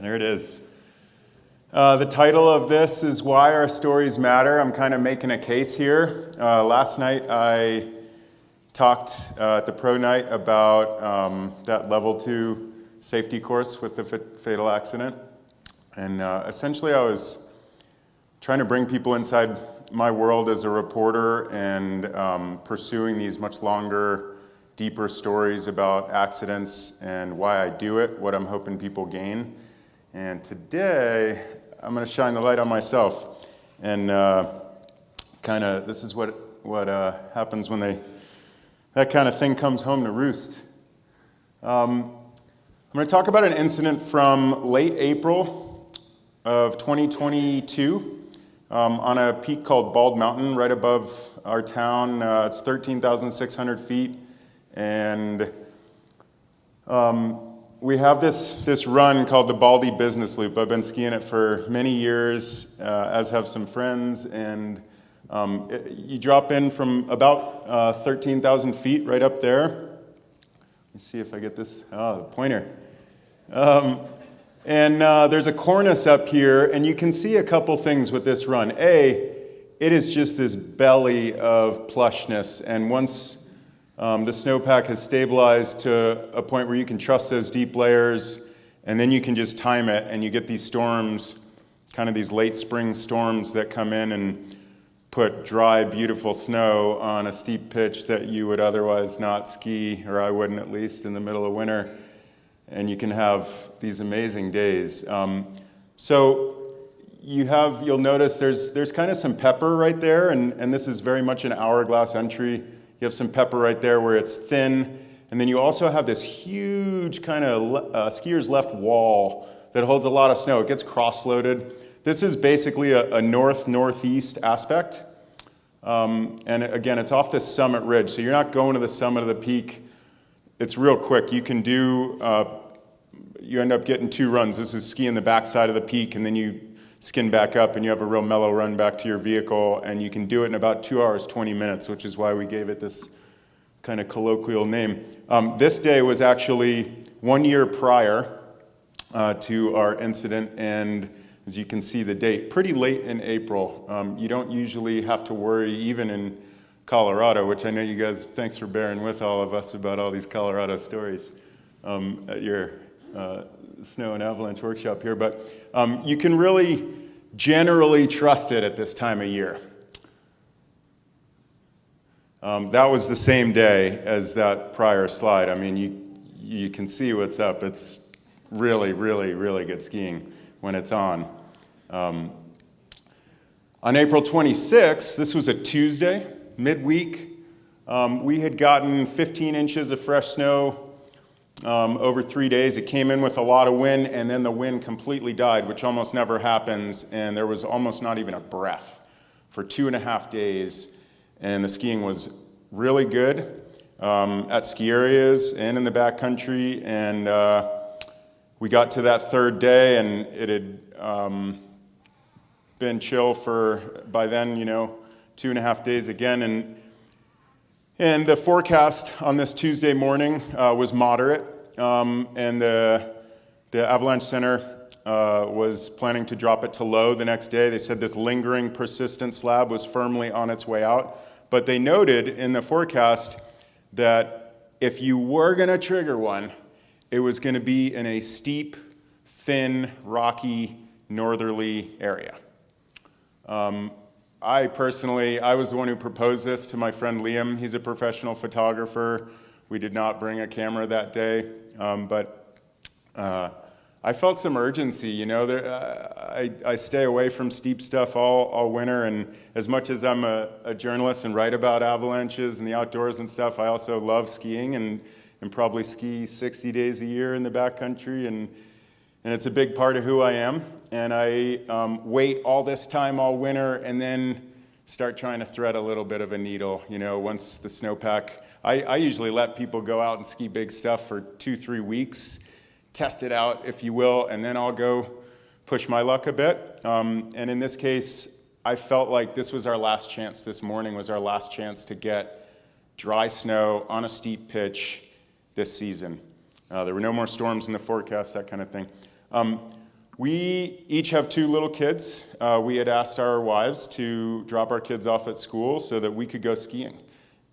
There it is. The title of this is Why Our Stories Matter. I'm kind of making a case here. Last night I talked at the pro night about that level 2 safety course with the fatal accident. And essentially I was trying to bring people inside my world as a reporter and pursuing these much longer, deeper stories about accidents and why I do it, what I'm hoping people gain. And today, I'm going to shine the light on myself, and this is what happens when that kind of thing comes home to roost. I'm going to talk about an incident from late April of 2022 on a peak called Bald Mountain, right above our town. It's 13,600 feet, and we have this run called the Baldy Business Loop. I've been skiing it for many years, as have some friends, and you drop in from about 13,000 feet right up there. Let me see if I get this. Oh, the pointer. And there's a cornice up here, and you can see a couple things with this run. It is just this belly of plushness, and once the snowpack has stabilized to a point where you can trust those deep layers, and then you can just time it, and you get these storms, kind of these late spring storms that come in and put dry, beautiful snow on a steep pitch that you would otherwise not ski, or I wouldn't at least, in the middle of winter, and you can have these amazing days. So you'll notice there's kind of some pepper right there, and this is very much an hourglass entry. You have some pepper right there where it's thin, and then you also have this huge kind of skier's left wall that holds a lot of snow. It gets cross-loaded. This is basically a north-northeast aspect, and again, it's off this summit ridge, so you're not going to the summit of the peak. It's real quick. You can you end up getting 2 runs. This is skiing the backside of the peak, and then you skin back up, and you have a real mellow run back to your vehicle, and you can do it in about 2 hours, 20 minutes, which is why we gave it this kind of colloquial name. This day was actually 1 year prior to our incident, and as you can see the date, pretty late in April. You don't usually have to worry, even in Colorado, which I know you guys, thanks for bearing with all of us about all these Colorado stories at your snow and avalanche workshop here, but you can really generally trust it at this time of year. That was the same day as that prior slide. I mean, you can see what's up. It's really, really, really good skiing when it's on. On April 26th, this was a Tuesday, midweek, we had gotten 15 inches of fresh snow over 3 days. It came in with a lot of wind, and then the wind completely died, which almost never happens, and there was almost not even a breath for 2.5 days, and the skiing was really good at ski areas and in the backcountry, and we got to that 3rd day, and it had been chill for, by then, 2.5 days again, and the forecast on this Tuesday morning was moderate, and the Avalanche Center was planning to drop it to low the next day. They said this lingering, persistent slab was firmly on its way out, but they noted in the forecast that if you were going to trigger one, it was going to be in a steep, thin, rocky, northerly area. I was the one who proposed this to my friend Liam. He's a professional photographer. We did not bring a camera that day, but I felt some urgency. I stay away from steep stuff all winter, and as much as I'm a journalist and write about avalanches and the outdoors and stuff, I also love skiing and probably ski 60 days a year in the backcountry, and it's a big part of who I am. And I wait all this time all winter and then start trying to thread a little bit of a needle, once the snowpack. I usually let people go out and ski big stuff for 2-3 weeks, test it out, if you will, and then I'll go push my luck a bit. And in this case, I felt like this was our last chance. This morning was our last chance to get dry snow on a steep pitch this season. There were no more storms in the forecast, that kind of thing. We each have 2 little kids. We had asked our wives to drop our kids off at school so that we could go skiing.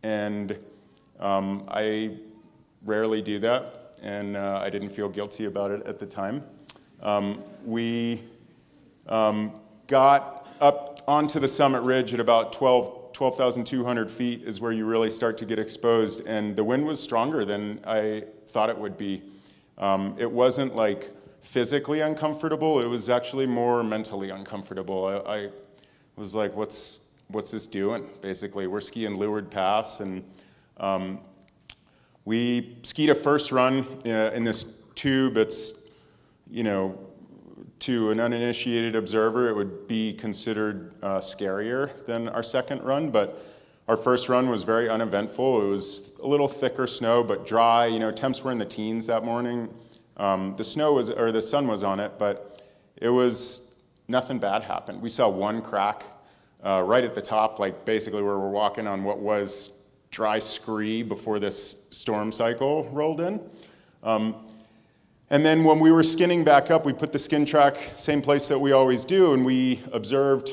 And I rarely do that, and I didn't feel guilty about it at the time. We got up onto the summit ridge at about 12,200 feet is where you really start to get exposed, and the wind was stronger than I thought it would be. It wasn't like physically uncomfortable, it was actually more mentally uncomfortable. I was like, what's this doing, basically? We're skiing Leeward Pass, and we skied a first run in this tube. It's, to an uninitiated observer, it would be considered scarier than our second run, but our first run was very uneventful. It was a little thicker snow, but dry. Temps were in the teens that morning. The sun was on it, but it was, nothing bad happened. We saw one crack right at the top, like basically where we're walking on what was dry scree before this storm cycle rolled in. And then when we were skinning back up, we put the skin track same place that we always do, and we observed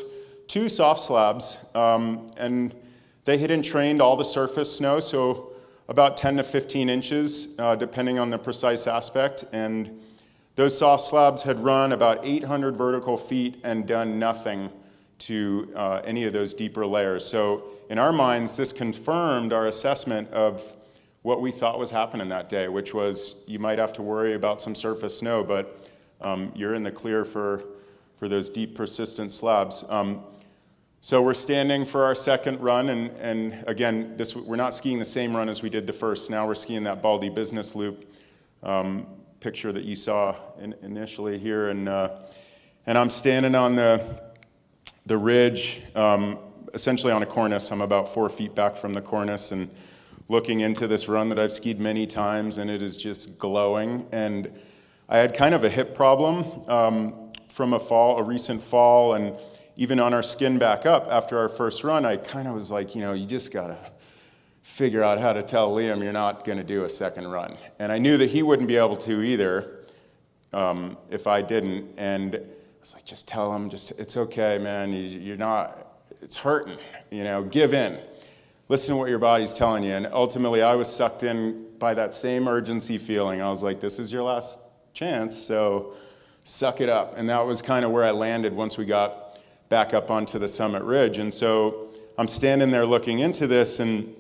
2 soft slabs, and they had entrained all the surface snow, so about 10 to 15 inches, depending on the precise aspect. And those soft slabs had run about 800 vertical feet and done nothing to any of those deeper layers. So in our minds, this confirmed our assessment of what we thought was happening that day, which was you might have to worry about some surface snow, but you're in the clear for those deep, persistent slabs. So we're standing for our second run, and again, we're not skiing the same run as we did the first. Now we're skiing that Baldy Business Loop picture that you saw initially here, and I'm standing on the ridge, essentially on a cornice. I'm about 4 feet back from the cornice, and looking into this run that I've skied many times, and it is just glowing. And I had kind of a hip problem from a recent fall, and even on our skin back up after our first run, I kind of was like, you just gotta figure out how to tell Liam you're not gonna do a second run. And I knew that he wouldn't be able to either if I didn't. And I was like, just tell him, it's okay, man, you're not, it's hurting, give in. Listen to what your body's telling you. And ultimately, I was sucked in by that same urgency feeling. I was like, this is your last chance, so suck it up. And that was kind of where I landed once we got back up onto the summit ridge. And so I'm standing there looking into this, and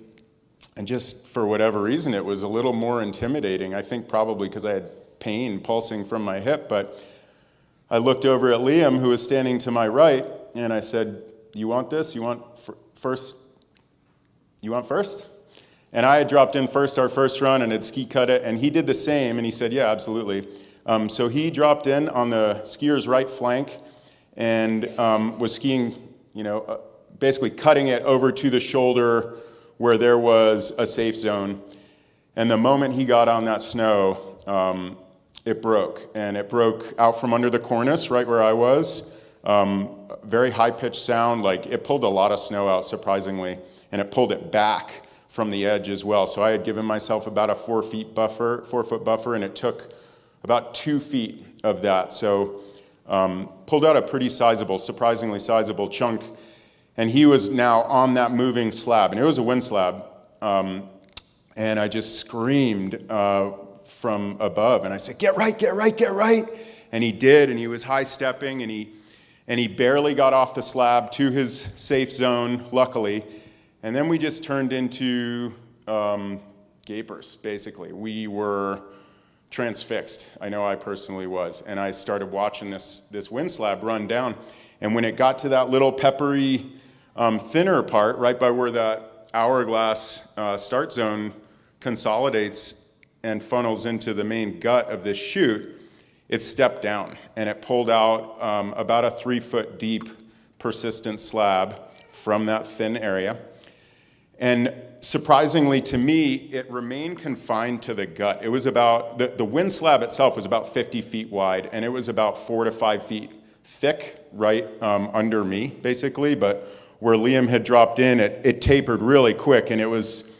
just for whatever reason, it was a little more intimidating. I think probably because I had pain pulsing from my hip. But I looked over at Liam, who was standing to my right, and I said, you want this? You want first? You want first? And I had dropped in first our first run and had ski cut it, and he did the same, and he said, yeah, absolutely. So he dropped in on the skier's right flank and was skiing, basically cutting it over to the shoulder where there was a safe zone. And the moment he got on that snow, it broke. And it broke out from under the cornice right where I was. Very high-pitched sound, like it pulled a lot of snow out, surprisingly. And it pulled it back from the edge as well. So I had given myself about a 4 foot buffer, and it took about 2 feet of that. So pulled out a pretty surprisingly sizable chunk. And he was now on that moving slab, and it was a wind slab. And I just screamed from above, and I said, get right, get right, get right. And he did, and he was high stepping, and he barely got off the slab to his safe zone, luckily. And then we just turned into gapers, basically. We were transfixed. I know I personally was. And I started watching this wind slab run down. And when it got to that little peppery, thinner part, right by where that hourglass start zone consolidates and funnels into the main gut of this chute, it stepped down. And it pulled out about a 3 foot deep persistent slab from that thin area. And surprisingly to me, it remained confined to the gut. It was about, the wind slab itself was about 50 feet wide, and it was about 4 to 5 feet thick right under me, basically. But where Liam had dropped in, it tapered really quick, and it was,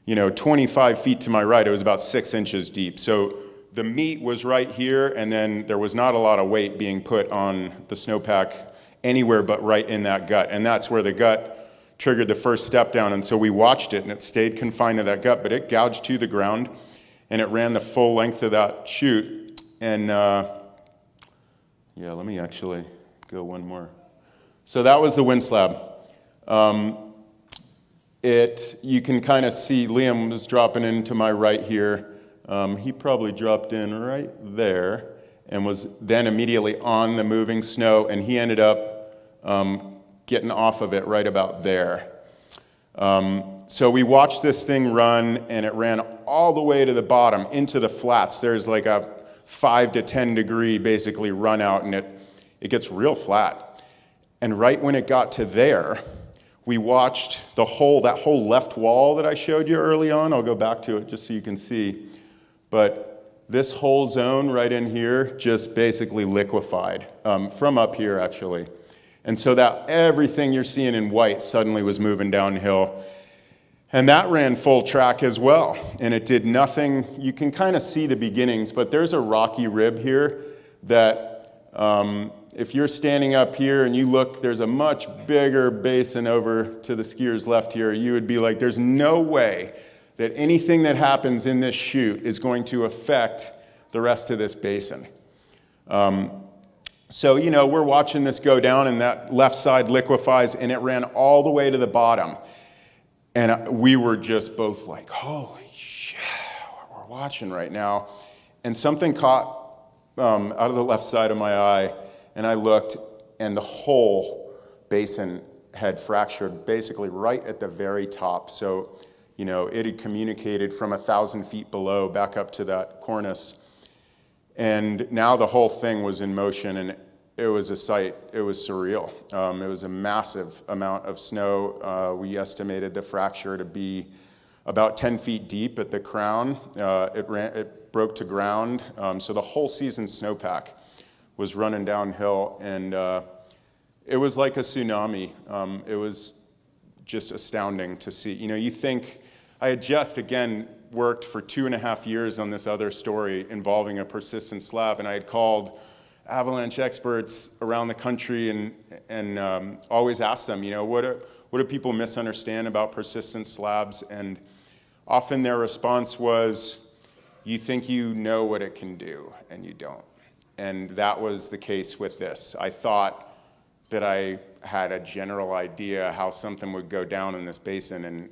25 feet to my right. It was about 6 inches deep. So the meat was right here, and then there was not a lot of weight being put on the snowpack anywhere but right in that gut. And that's where the gut triggered the first step down. And so we watched it, and it stayed confined to that gut, but it gouged to the ground, and it ran the full length of that chute. And let me actually go one more. So that was the wind slab. You can kind of see Liam was dropping into my right here. He probably dropped in right there and was then immediately on the moving snow, and he ended up getting off of it right about there. So we watched this thing run, and it ran all the way to the bottom into the flats. There's like a 5 to 10 degree basically run out, and it gets real flat. And right when it got to there, we watched that whole left wall that I showed you early on. I'll go back to it just so you can see. But this whole zone right in here just basically liquefied from up here, actually. And so that everything you're seeing in white suddenly was moving downhill. And that ran full track as well. And it did nothing. You can kind of see the beginnings, but there's a rocky rib here that if you're standing up here and you look, there's a much bigger basin over to the skier's left here. You would be like, there's no way that anything that happens in this chute is going to affect the rest of this basin. So, we're watching this go down, and that left side liquefies, and it ran all the way to the bottom. And we were just both like, holy shit, we're watching right now. And something caught out of the left side of my eye, and I looked, and the whole basin had fractured basically right at the very top. So, it had communicated from 1,000 feet below back up to that cornice. And now the whole thing was in motion, and it was a sight. It was surreal. It was a massive amount of snow. We estimated the fracture to be about 10 feet deep at the crown. It broke to ground. So the whole season snowpack was running downhill, and it was like a tsunami. It was just astounding to see. You think, I had just, again, worked for 2.5 years on this other story involving a persistent slab, and I had called Avalanche experts around the country and always asked them, what do people misunderstand about persistent slabs? And often their response was, you think you know what it can do, and you don't. And that was the case with this. I thought that I had a general idea how something would go down in this basin, and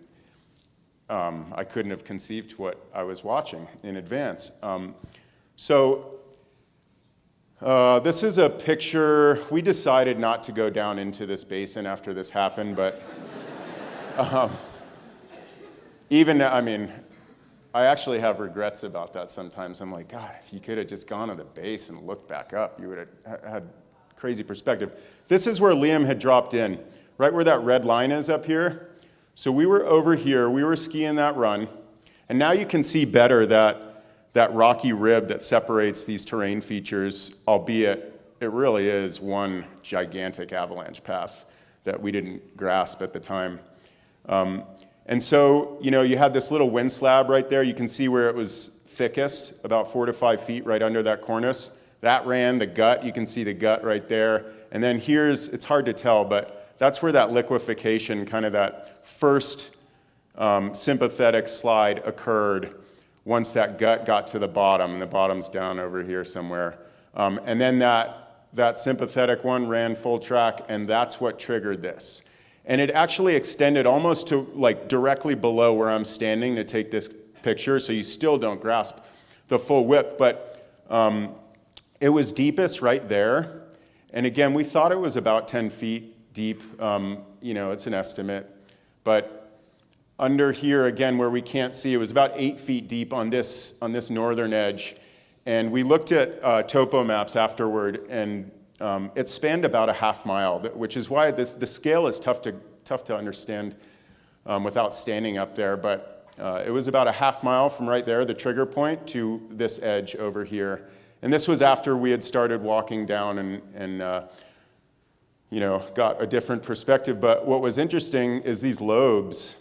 I couldn't have conceived what I was watching in advance. This is a picture. We decided not to go down into this basin after this happened, but I actually have regrets about that sometimes. I'm like, God, if you could have just gone to the base and looked back up, you would have had crazy perspective. This is where Liam had dropped in, right where that red line is up here. So we were over here, we were skiing that run, and now you can see better that rocky rib that separates these terrain features, albeit it really is one gigantic avalanche path that we didn't grasp at the time. And so, you had this little wind slab right there. You can see where it was thickest, about 4 to 5 feet right under that cornice. That ran the gut. You can see the gut right there. And then it's hard to tell, but that's where that liquefaction, kind of that first sympathetic slide occurred once that gut got to the bottom. The bottom's down over here somewhere. And then that sympathetic one ran full track, and that's what triggered this. And it actually extended almost to directly below where I'm standing to take this picture, so you still don't grasp the full width. But it was deepest right there. And again, we thought it was about 10 feet deep. It's an estimate. But under here, again, where we can't see, it was about 8 feet deep on this northern edge. And we looked at topo maps afterward, and it spanned about a half mile, which is why the scale is tough to understand without standing up there. But it was about a half mile from right there, the trigger point, to this edge over here. And this was after we had started walking down and got a different perspective. But what was interesting is these lobes.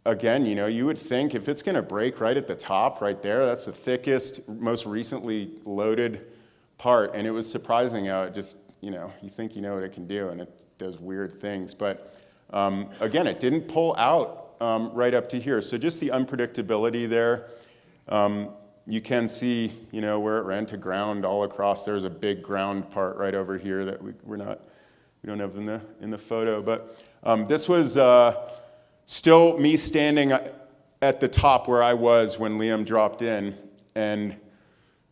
again, you would think if it's going to break right at the top, right there, that's the thickest, most recently loaded part. And it was surprising how it just, you think you know what it can do, and it does weird things. But again, it didn't pull out right up to here. So just the unpredictability there. You can see, where it ran to ground all across. There's a big ground part right over here that we don't have in the photo. But this was still me standing at the top where I was when Liam dropped in, and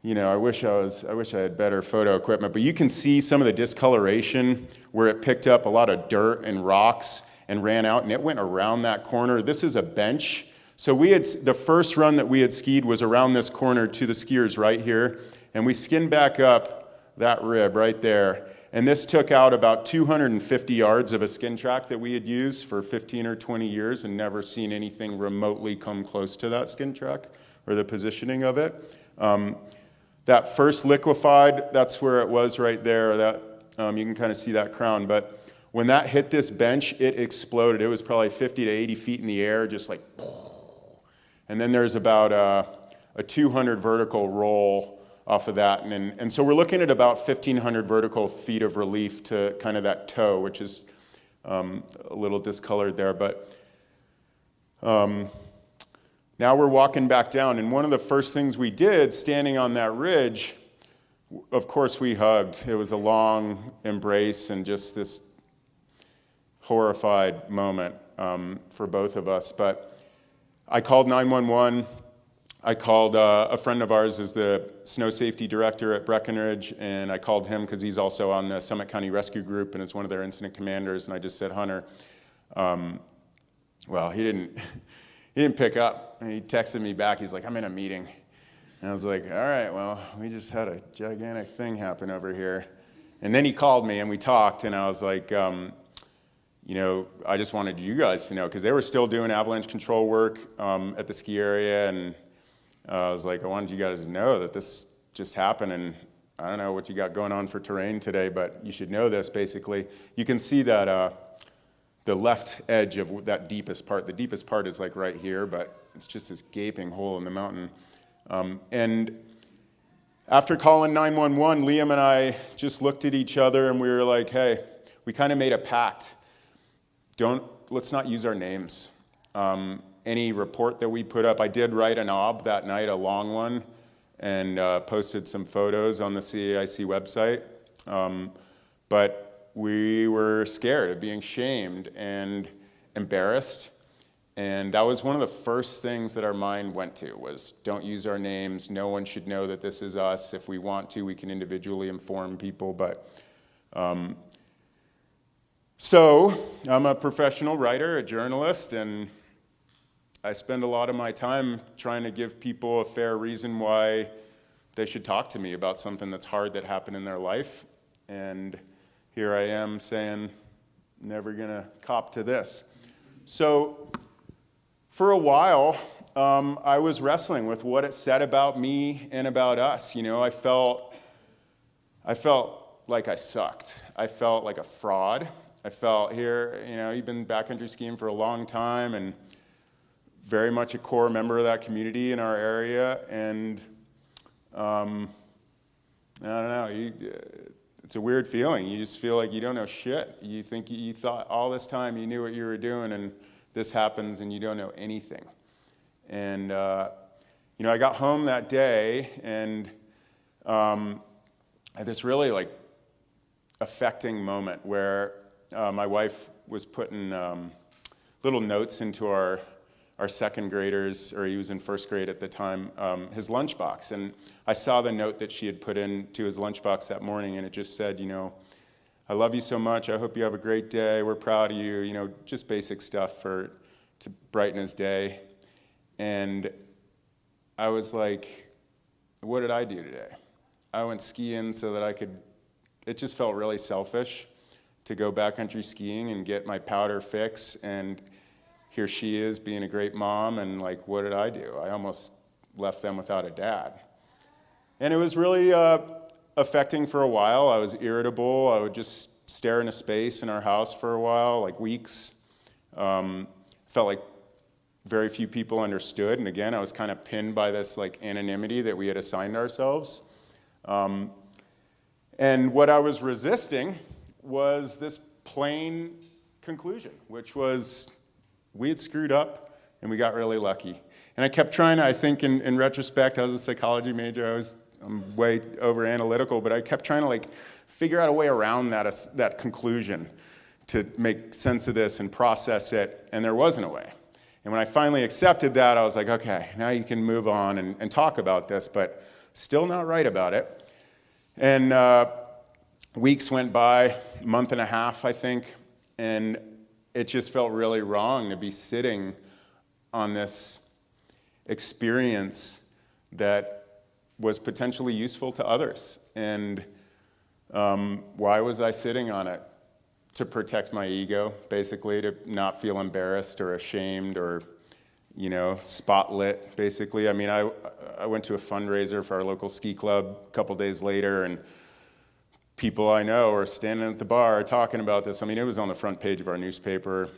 I wish I had better photo equipment. But you can see some of the discoloration where it picked up a lot of dirt and rocks and ran out, and it went around that corner. This is a bench. So the first run that we had skied was around this corner to the skiers right here, and we skinned back up that rib right there. And this took out about 250 yards of a skin track that we had used for 15 or 20 years and never seen anything remotely come close to that skin track or the positioning of it. That first liquefied, that's where it was right there. That you can kind of see that crown. But when that hit this bench, it exploded. It was probably 50 to 80 feet in the air, just like. And then there's about a 200 vertical roll off of that. And so we're looking at about 1,500 vertical feet of relief to kind of that toe, which is a little discolored there. But now we're walking back down. And one of the first things we did, standing on that ridge, of course we hugged. It was a long embrace and just this horrified moment for both of us. But I called 911. I called a friend of ours is the snow safety director at Breckenridge, and I called him because he's also on the Summit County Rescue Group and is one of their incident commanders. And I just said, Hunter, well, he didn't pick up. And he texted me back. He's like, I'm in a meeting. And I was like, all right, well, we just had a gigantic thing happen over here. And then he called me and we talked, and I was like, I just wanted you guys to know, because they were still doing avalanche control work at the ski area, and I was like, I wanted you guys to know that this just happened, and I don't know what you got going on for terrain today, but you should know this, basically. You can see that the left edge of that deepest part. The deepest part is like right here, but it's just this gaping hole in the mountain. And after calling 911, Liam and I just looked at each other, and we were like, hey, we kind of made a pact. Let's not use our names. Any report that we put up, I did write an ob that night, a long one, and posted some photos on the CAIC website. But we were scared of being shamed and embarrassed. And that was one of the first things that our mind went to, was don't use our names. No one should know that this is us. If we want to, we can individually inform people. But so I'm a professional writer, a journalist, and I spend a lot of my time trying to give people a fair reason why they should talk to me about something that's hard that happened in their life. And here I am saying, never gonna cop to this. So for a while, I was wrestling with what it said about me and about us. I felt like I sucked. I felt like a fraud. I felt here, you've been backcountry skiing for a long time and very much a core member of that community in our area. And I don't know, it's a weird feeling. You just feel like you don't know shit. You think you thought all this time you knew what you were doing, and this happens and you don't know anything. And, I got home that day, and I had this really affecting moment where my wife was putting little notes into our second graders, or he was in first grade at the time, his lunchbox. And I saw the note that she had put into his lunchbox that morning, and it just said, I love you so much. I hope you have a great day. We're proud of you. Just basic stuff to brighten his day. And I was like, what did I do today? I went skiing so that it just felt really selfish to go backcountry skiing and get my powder fix, and here she is being a great mom, and what did I do? I almost left them without a dad. And it was really affecting for a while. I was irritable. I would just stare into space in our house for a while, weeks. Felt like very few people understood. And again, I was kind of pinned by this like anonymity that we had assigned ourselves. And what I was resisting was this plain conclusion, which was we had screwed up and we got really lucky. And I kept trying to, I think in retrospect, I was a psychology major, I'm way over analytical, but I kept trying to like figure out a way around that conclusion to make sense of this and process it, and there wasn't a way. And when I finally accepted that, I was like, okay, now you can move on and talk about this, but still not right about it. And weeks went by, a month and a half, I think, and it just felt really wrong to be sitting on this experience that was potentially useful to others. And why was I sitting on it? To protect my ego, basically, to not feel embarrassed or ashamed or, spotlit, basically. I mean, I went to a fundraiser for our local ski club a couple days later, and people I know are standing at the bar talking about this. I mean, it was on the front page of our newspaper,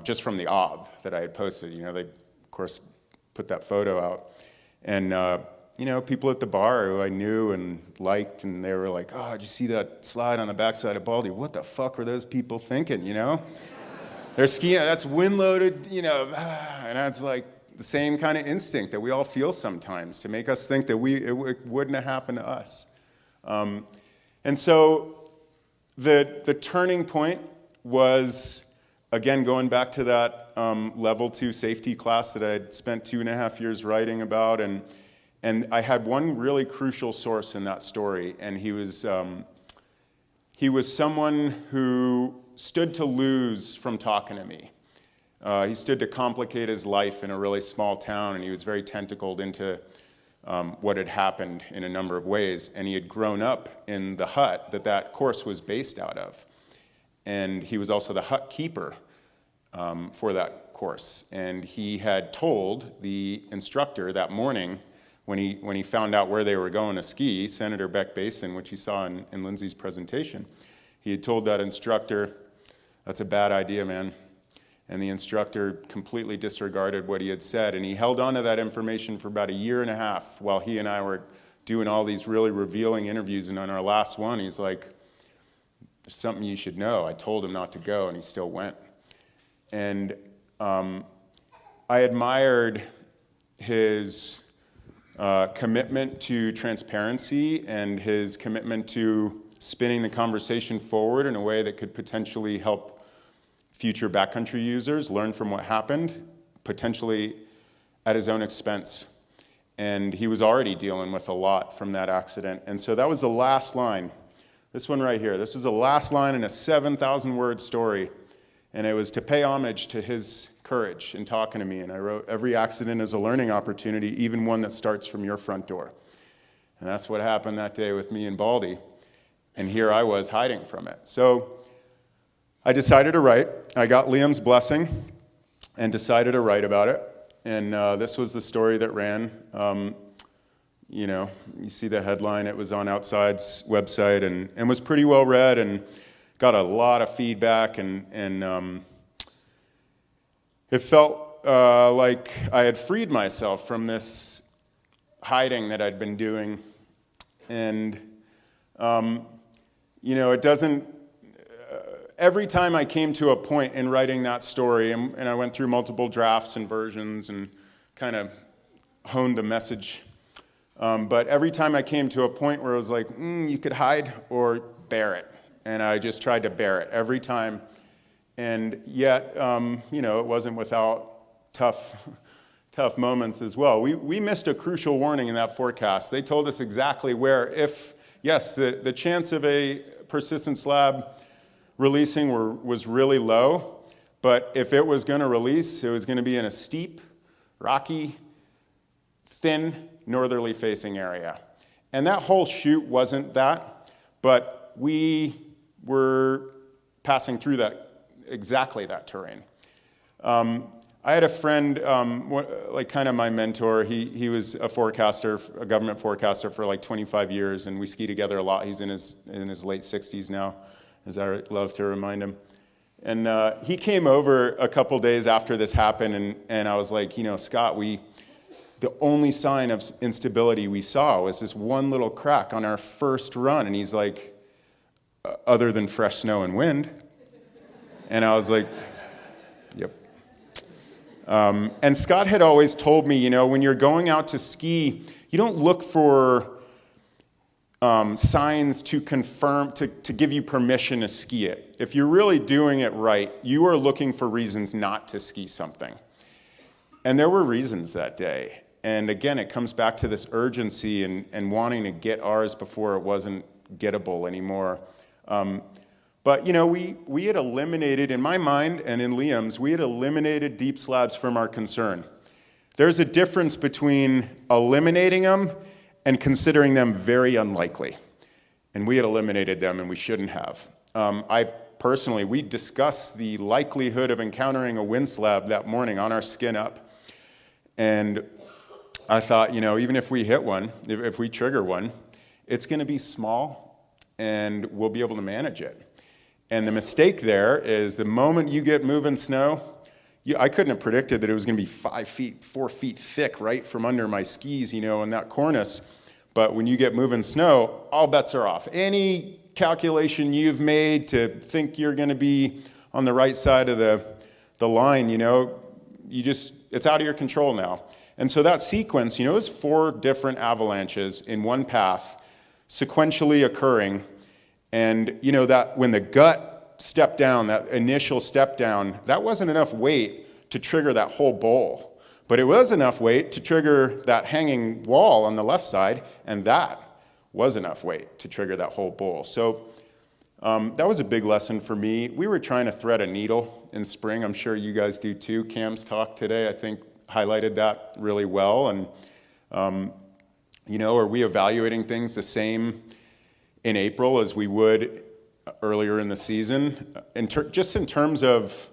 just from the ob that I had posted. They, of course, put that photo out. And, people at the bar who I knew and liked, and they were like, oh, did you see that slide on the backside of Baldy? What the fuck were those people thinking, They're skiing, that's wind-loaded, and that's like the same kind of instinct that we all feel sometimes to make us think that it wouldn't have happened to us. And so the turning point was, again, going back to that level 2 safety class that I'd spent 2.5 years writing about, and I had one really crucial source in that story, and he was someone who stood to lose from talking to me. He stood to complicate his life in a really small town, and he was very tentacled into what had happened in a number of ways, and he had grown up in the hut that course was based out of. And he was also the hut keeper for that course, and he had told the instructor that morning, when he found out where they were going to ski, Senator Beck Basin, which he saw in Lindsay's presentation, he had told that instructor, that's a bad idea, man. And the instructor completely disregarded what he had said, and he held on to that information for about 1.5 years while he and I were doing all these really revealing interviews, and on our last one, he's like, there's something you should know. I told him not to go, and he still went. And I admired his commitment to transparency and his commitment to spinning the conversation forward in a way that could potentially help future backcountry users learn from what happened, potentially at his own expense. And he was already dealing with a lot from that accident. And so that was the last line. This one right here. This was the last line in a 7,000-word story. And it was to pay homage to his courage in talking to me. And I wrote, every accident is a learning opportunity, even one that starts from your front door. And that's what happened that day with me and Baldy. And here I was hiding from it. So I decided to write. I got Liam's blessing and decided to write about it. And this was the story that ran. You see the headline. It was on Outside's website and was pretty well read and got a lot of feedback. And it felt like I had freed myself from this hiding that I'd been doing. And, it doesn't... Every time I came to a point in writing that story, and I went through multiple drafts and versions and kind of honed the message, but every time I came to a point where it was like, you could hide or bear it, and I just tried to bear it every time, and yet, it wasn't without tough moments as well. We missed a crucial warning in that forecast. They told us exactly where, the chance of a persistent slab releasing was really low, but if it was going to release, it was going to be in a steep, rocky, thin, northerly facing area. And that whole chute wasn't that, but we were passing through exactly that terrain. I had a friend, kind of my mentor. He was a forecaster, a government forecaster for like 25 years, and we ski together a lot. He's in his late 60s now, as I love to remind him. And he came over a couple days after this happened, and I was like, Scott, the only sign of instability we saw was this one little crack on our first run. And he's like, other than fresh snow and wind. And I was like, yep. And Scott had always told me, when you're going out to ski, you don't look for signs to confirm, to give you permission to ski it. If you're really doing it right, you are looking for reasons not to ski something. And there were reasons that day. And again, it comes back to this urgency and wanting to get ours before it wasn't gettable anymore. But, we had eliminated, in my mind and in Liam's, we had eliminated deep slabs from our concern. There's a difference between eliminating them and considering them very unlikely. And we had eliminated them, and we shouldn't have. We discussed the likelihood of encountering a wind slab that morning on our skin up. And I thought, even if we hit one, if we trigger one, it's going to be small, and we'll be able to manage it. And the mistake there is the moment you get moving snow, I couldn't have predicted that it was going to be 4 feet thick right from under my skis, in that cornice. But when you get moving snow, all bets are off. Any calculation you've made to think you're going to be on the right side of the line, it's out of your control now. And so that sequence, it was 4 different avalanches in one path, sequentially occurring. And, that when the gut stepped down, that initial step down, that wasn't enough weight to trigger that whole bowl. But it was enough weight to trigger that hanging wall on the left side, and that was enough weight to trigger that whole bowl. So that was a big lesson for me. We were trying to thread a needle in spring. I'm sure you guys do too. Cam's talk today, I think, highlighted that really well. And, are we evaluating things the same in April as we would earlier in the season? Just in terms of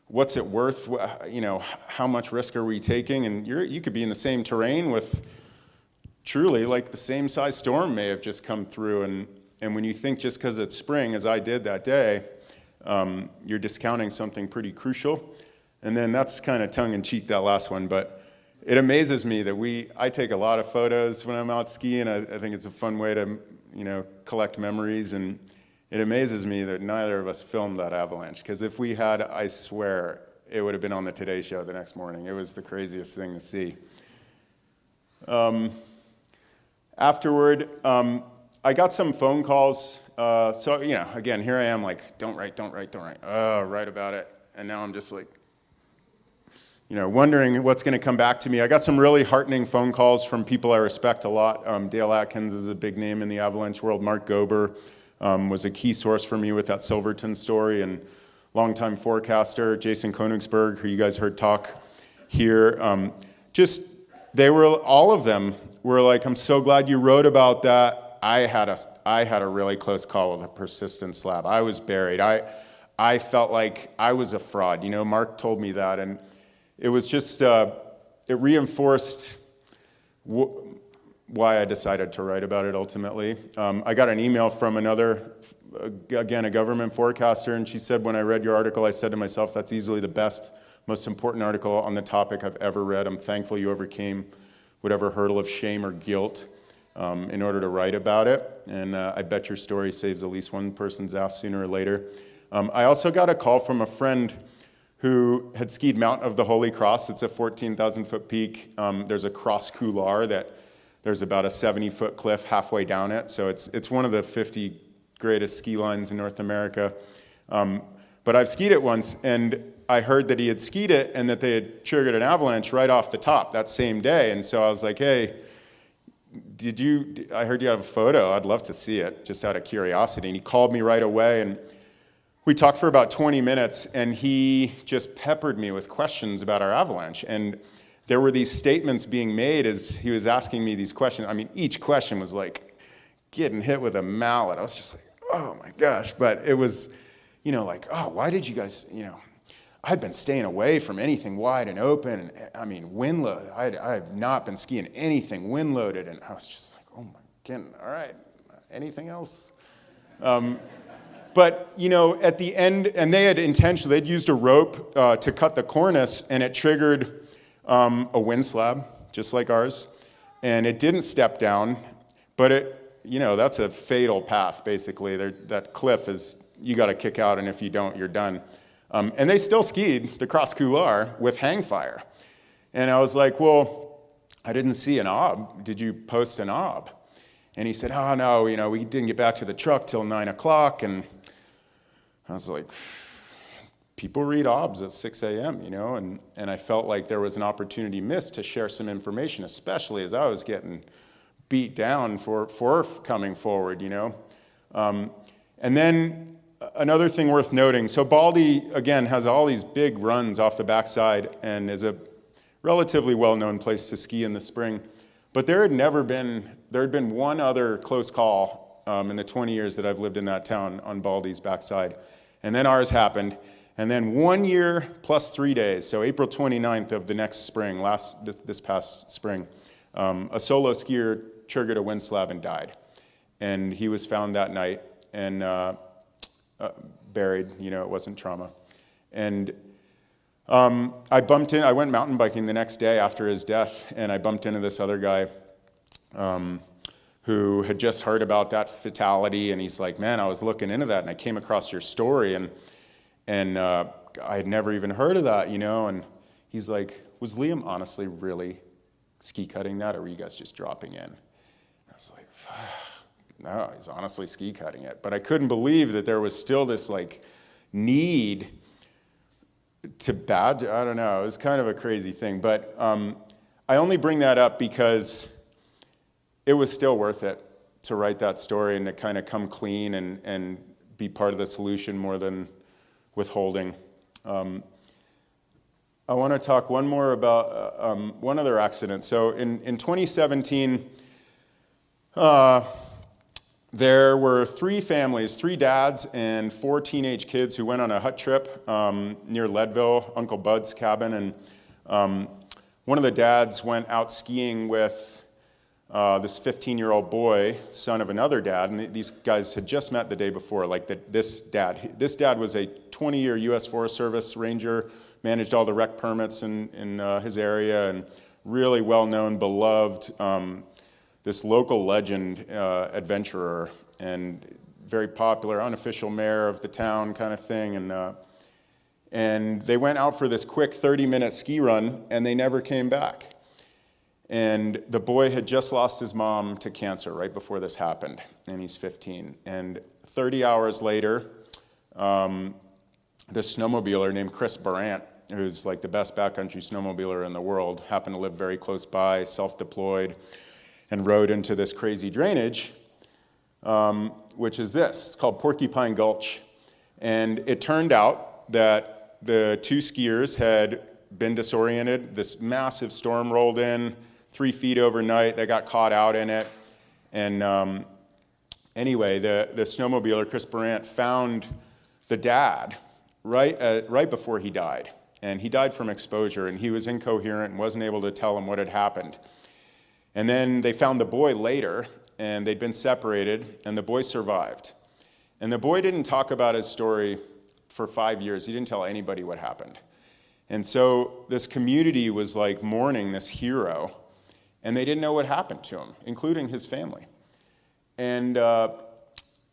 what's it worth, how much risk are we taking? And you could be in the same terrain with truly like the same size storm may have just come through. And when you think just because it's spring, as I did that day, you're discounting something pretty crucial. And then that's kind of tongue-in-cheek, that last one, but it amazes me that I take a lot of photos when I'm out skiing. I think it's a fun way to, collect memories, and it amazes me that neither of us filmed that avalanche, because if we had, I swear, it would have been on the Today Show the next morning. It was the craziest thing to see. Afterward, I got some phone calls. Again, here I am like, don't write. Write about it. And now I'm just like, wondering what's going to come back to me. I got some really heartening phone calls from people I respect a lot. Dale Atkins is a big name in the Avalanche world. Mark Gober was a key source for me with that Silverton story, and longtime forecaster Jason Konigsberg, who you guys heard talk here. All of them were like, I'm so glad you wrote about that. I had a really close call with a persistent slab. I was buried. I felt like I was a fraud. Mark told me that, and it was just, it reinforced why I decided to write about it ultimately. I got an email from another, again, a government forecaster, and she said, when I read your article, I said to myself, that's easily the best, most important article on the topic I've ever read. I'm thankful you overcame whatever hurdle of shame or guilt in order to write about it. And I bet your story saves at least one person's ass sooner or later. I also got a call from a friend who had skied Mount of the Holy Cross. It's a 14,000-foot peak. There's a cross couloir that there's about a 70-foot cliff halfway down it. So it's one of the 50 greatest ski lines in North America. But I've skied it once, and I heard that he had skied it and that they had triggered an avalanche right off the top that same day. And so I was like, hey, I heard you have a photo. I'd love to see it, just out of curiosity. And he called me right away, and we talked for about 20 minutes, and he just peppered me with questions about our avalanche. And there were these statements being made as he was asking me these questions. I mean, each question was like getting hit with a mallet. I was just like, oh my gosh. But it was, like, oh, why did you guys, I'd been staying away from anything wide and open. And I mean, wind load. I have not been skiing anything wind loaded. And I was just like, oh my goodness, all right, anything else? But, at the end, and they'd used a rope to cut the cornice, and it triggered a wind slab, just like ours. And it didn't step down, but that's a fatal path, basically. That cliff is, you got to kick out, and if you don't, you're done. And they still skied the Cross Couloir with hang fire. And I was like, well, I didn't see an ob. Did you post an ob? And he said, oh, no, we didn't get back to the truck till 9 o'clock. And I was like, people read obs at 6 a.m., and I felt like there was an opportunity missed to share some information, especially as I was getting beat down for coming forward, And then another thing worth noting, so Baldy, again, has all these big runs off the backside and is a relatively well-known place to ski in the spring. But there had been one other close call in the 20 years that I've lived in that town on Baldy's backside. And then ours happened. And then 1 year plus 3 days, so April 29th of the next spring, this past spring, a solo skier triggered a wind slab and died. And he was found that night and buried, it wasn't trauma. And I went mountain biking the next day after his death, and I bumped into this other guy who had just heard about that fatality, and he's like, man, I was looking into that, and I came across your story, and I had never even heard of that, and he's like, was Liam honestly really ski cutting that, or were you guys just dropping in? I was like, no, he's honestly ski cutting it. But I couldn't believe that there was still this need to badge. I don't know, it was kind of a crazy thing. But I only bring that up because it was still worth it to write that story and to kind of come clean and be part of the solution more than withholding. I want to talk one more about one other accident. So in 2017, there were 3 families, 3 dads and 4 teenage kids who went on a hut trip near Leadville, Uncle Bud's cabin. And one of the dads went out skiing with this 15-year-old boy, son of another dad, and these guys had just met the day before. This dad was a 20-year U.S. Forest Service ranger, managed all the rec permits in his area, and really well-known, beloved, this local legend adventurer, and very popular, unofficial mayor of the town kind of thing. And they went out for this quick 30-minute ski run, and they never came back. And the boy had just lost his mom to cancer right before this happened, and he's 15. And 30 hours later, this snowmobiler named Chris Barant, who's the best backcountry snowmobiler in the world, happened to live very close by, self-deployed, and rode into this crazy drainage, which is this. It's called Porcupine Gulch. And it turned out that the 2 skiers had been disoriented. This massive storm rolled in, 3 feet overnight. They got caught out in it. And anyway, the snowmobiler, Chris Barant, found the dad right before he died. And he died from exposure, and he was incoherent and wasn't able to tell him what had happened. And then they found the boy later, and they'd been separated, and the boy survived. And the boy didn't talk about his story for 5 years. He didn't tell anybody what happened. And so this community was mourning this hero, and they didn't know what happened to him, including his family. And the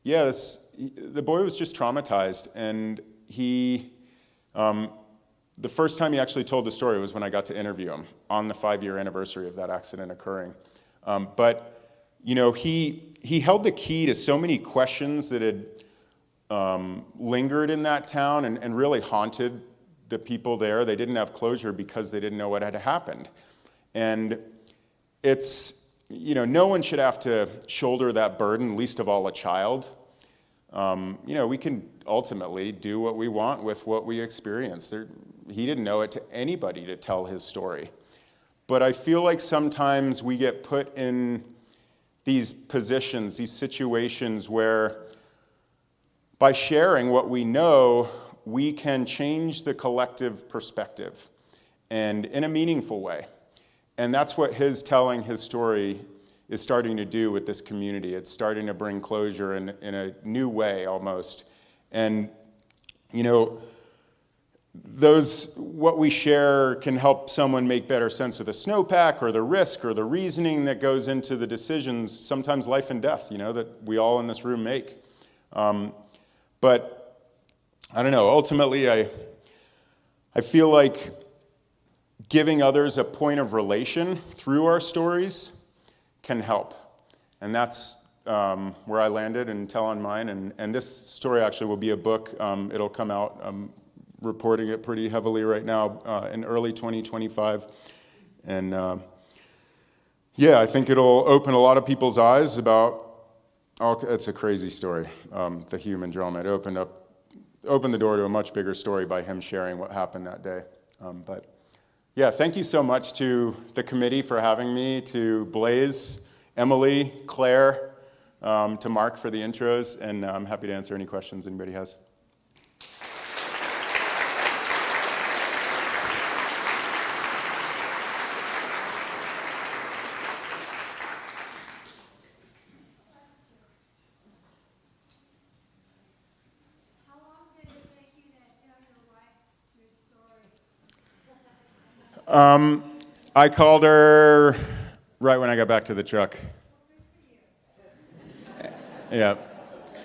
boy was just traumatized, and the first time he actually told the story was when I got to interview him on the 5-year anniversary of that accident occurring. But he held the key to so many questions that had lingered in that town and really haunted the people there. They didn't have closure because they didn't know what had happened. And it's, no one should have to shoulder that burden, least of all a child. We can ultimately do what we want with what we experience. He didn't know it to anybody to tell his story. But I feel like sometimes we get put in these positions, these situations where by sharing what we know, we can change the collective perspective, and in a meaningful way. And that's what his telling his story is starting to do with this community. It's starting to bring closure in a new way almost. And, you know, what we share can help someone make better sense of the snowpack or the risk or the reasoning that goes into the decisions, sometimes life and death, that we all in this room make. But I don't know, ultimately I feel like giving others a point of relation through our stories can help. And that's where I landed and tell on mine. And this story actually will be a book. It'll come out. I'm reporting it pretty heavily right now in early 2025. And I think it'll open a lot of people's eyes about, it's a crazy story, the human drama. It opened the door to a much bigger story by him sharing what happened that day. But thank you so much to the committee for having me, to Blaze, Emily, Claire, to Mark for the intros, and I'm happy to answer any questions anybody has. How long did it take you to tell your wife your story? I called her right when I got back to the truck. Yeah.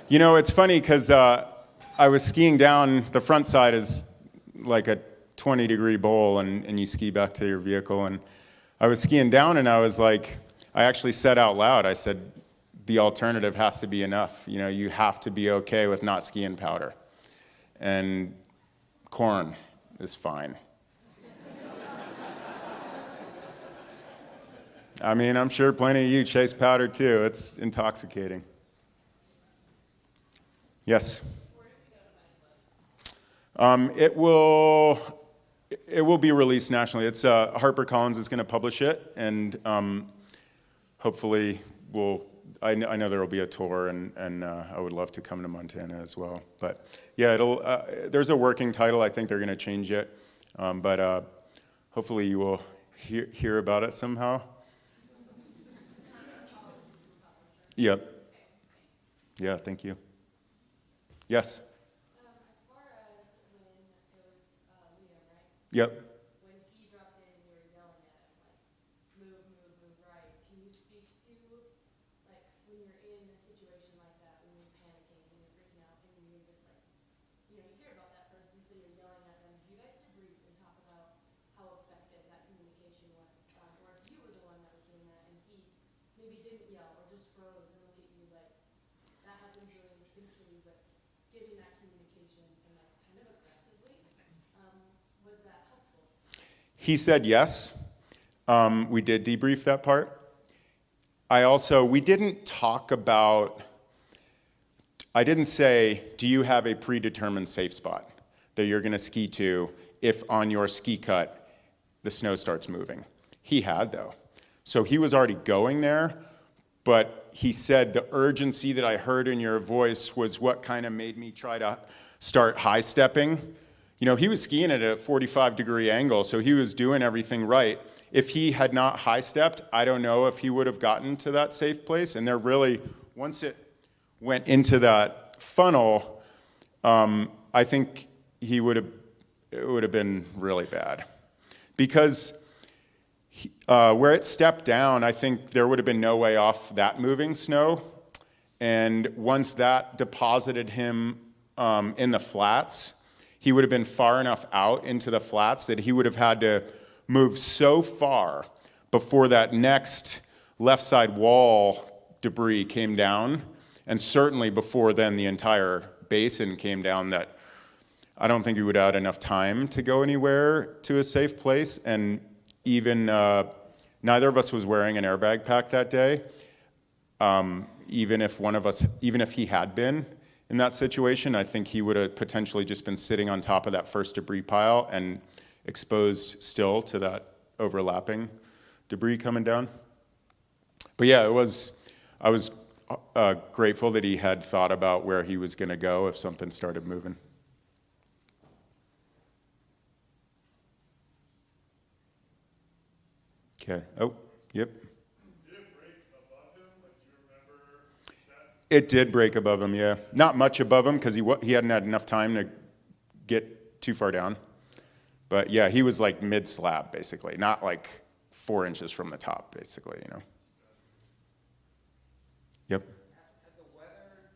It's funny because I was skiing down. The front side is like a 20-degree bowl, and you ski back to your vehicle. And I was skiing down, and I was like, I actually said out loud, I said, the alternative has to be enough. You have to be okay with not skiing powder. And corn is fine. I mean, I'm sure plenty of you chase powder too. It's intoxicating. Yes. It will be released nationally. It's HarperCollins is going to publish it, and hopefully I know there will be a tour, and I would love to come to Montana as well. But there's a working title. I think they're going to change it, but hopefully you will hear about it somehow. Yep. Yeah, thank you. Yes? As far as when it was Liam, right? Yep. When he dropped in, you were yelling at him, like, move right. Can you speak to, like, when you're in a situation like that, when you're panicking, when you're freaking out, and you're just like, you care about that person, so you're yelling at them. Do you guys debrief and talk about how effective that communication was? Or if you were the one that was doing that, and he maybe didn't yell or just froze and look at you like, that happens really instinctually, but giving that communication and like kind of aggressively, was that helpful? He said yes. We did debrief that part. We didn't talk about, I didn't say, do you have a predetermined safe spot that you're going to ski to if on your ski cut the snow starts moving? He had, though. So he was already going there, but he said the urgency that I heard in your voice was what kind of made me try to start high stepping. He was skiing at a 45-degree angle, so he was doing everything right. If he had not high stepped, I don't know if he would have gotten to that safe place. And once it went into that funnel, I think it would have been really bad. Because where it stepped down, I think there would have been no way off that moving snow. And once that deposited him in the flats, he would have been far enough out into the flats that he would have had to move so far before that next left side wall debris came down, and certainly before then the entire basin came down, that I don't think he would have had enough time to go anywhere to a safe place. And even neither of us was wearing an airbag pack that day. Even if he had been in that situation, I think he would have potentially just been sitting on top of that first debris pile and exposed still to that overlapping debris coming down. But I was grateful that he had thought about where he was going to go if something started moving. Okay. Oh, yep. Did it break above him? Like, do you remember that? It did break above him, yeah. Not much above him because he hadn't had enough time to get too far down. But yeah, he was like mid-slab, basically. Not like 4 inches from the top, basically, you know. Yep. Has the weather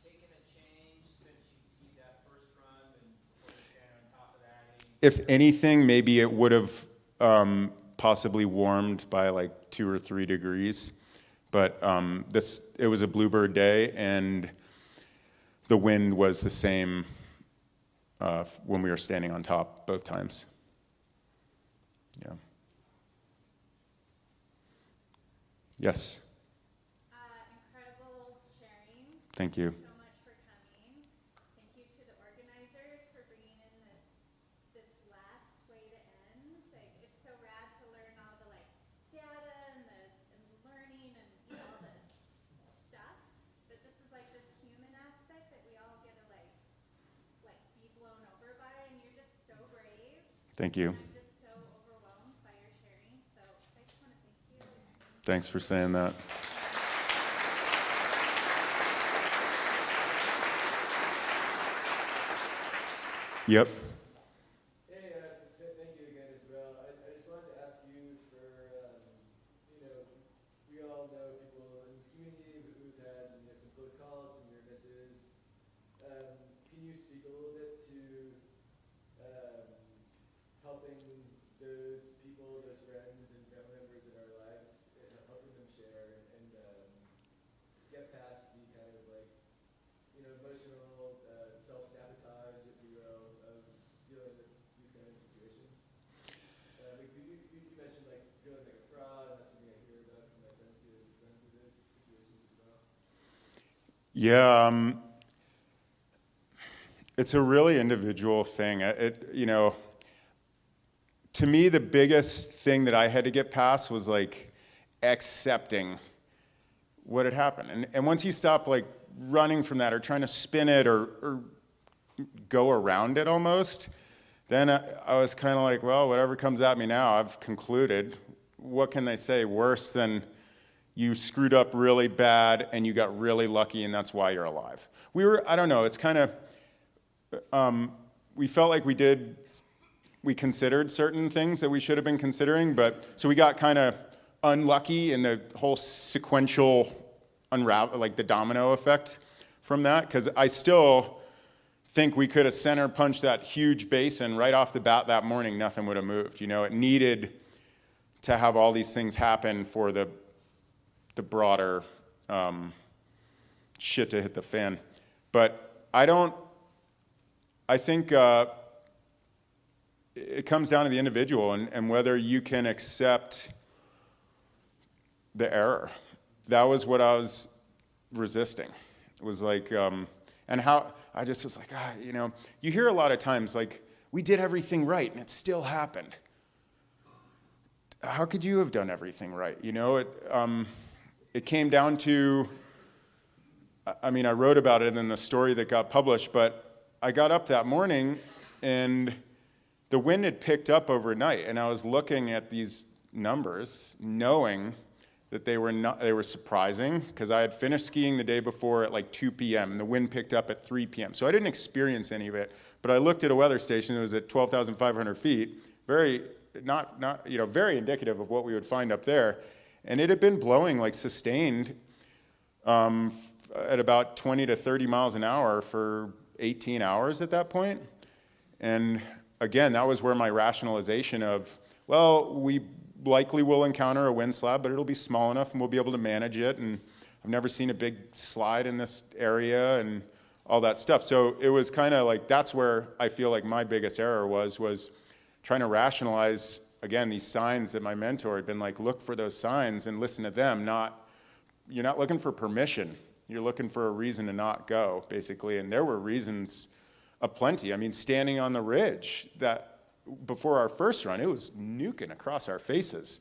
taken a change since you see that first run and before you stand on top of that? If anything, maybe it would have possibly warmed by like 2 or 3 degrees. But it was a bluebird day, and the wind was the same when we were standing on top both times. Yeah. Yes. Incredible sharing. Thank you. So much for coming. Thank you to the organizers for bringing in this last way to end. Like, it's so rad to learn all the like data and the learning and all the stuff. But this is like this human aspect that we all get to like be blown over by, and you're just so brave. Thank you. I'm just so overwhelmed by your sharing. So I just want to thank you. Thanks for saying that. Yep. Hey, thank you again as well. I just wanted to ask you for, we all know people in this community who've had some close calls, some near misses. Can you speak a little bit to helping those people, those friends and family members in our lives, helping them share and get past the kind of like, emotional self-sabotage, if you will, of dealing with these kind of situations? You mentioned like feeling like a fraud, and that's something I hear about from my friends who have gone through those situations as well. Yeah, it's a really individual thing. To me, the biggest thing that I had to get past was like accepting what had happened. And once you stop like running from that or trying to spin it or go around it almost, then I was kind of like, well, whatever comes at me now, I've concluded. What can they say worse than you screwed up really bad and you got really lucky and that's why you're alive? I don't know, it's kind of, we felt like we considered certain things that we should have been considering, so we got kind of unlucky in the whole sequential unravel, like the domino effect from that, because I still think we could have center punched that huge basin right off the bat that morning, nothing would have moved. It needed to have all these things happen for the broader shit to hit the fan. But I think it comes down to the individual and whether you can accept the error. That was what I was resisting. It was like, and how I just was like, you hear a lot of times like, we did everything right and it still happened. How could you have done everything right? It came down to, I wrote about it in the story that got published, but I got up that morning and the wind had picked up overnight, and I was looking at these numbers, knowing that they were surprising, because I had finished skiing the day before at like 2 p.m., and the wind picked up at 3 p.m. So I didn't experience any of it, but I looked at a weather station that was at 12,500 feet, very very indicative of what we would find up there, and it had been blowing like sustained at about 20 to 30 miles an hour for 18 hours at that point. And again, that was where my rationalization of, well, we likely will encounter a wind slab, but it'll be small enough and we'll be able to manage it. And I've never seen a big slide in this area and all that stuff. So it was kind of like, that's where I feel like my biggest error was trying to rationalize, again, these signs that my mentor had been like, look for those signs and listen to them. You're not looking for permission. You're looking for a reason to not go, basically. And there were reasons aplenty. Standing on the ridge, that before our first run, it was nuking across our faces.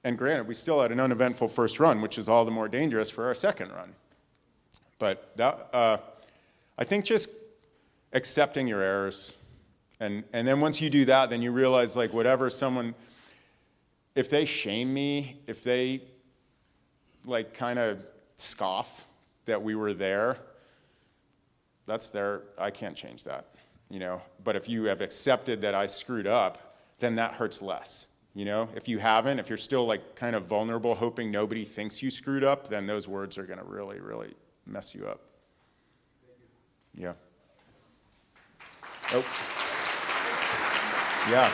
And granted, we still had an uneventful first run, which is all the more dangerous for our second run. But I think just accepting your errors. And then once you do that, then you realize, like, if they shame me, if they, like, kind of scoff that we were there, that's there. I can't change that, But if you have accepted that I screwed up, then that hurts less, If you haven't, if you're still like kind of vulnerable, hoping nobody thinks you screwed up, then those words are going to really, really mess you up. Yeah. Oh. Yeah.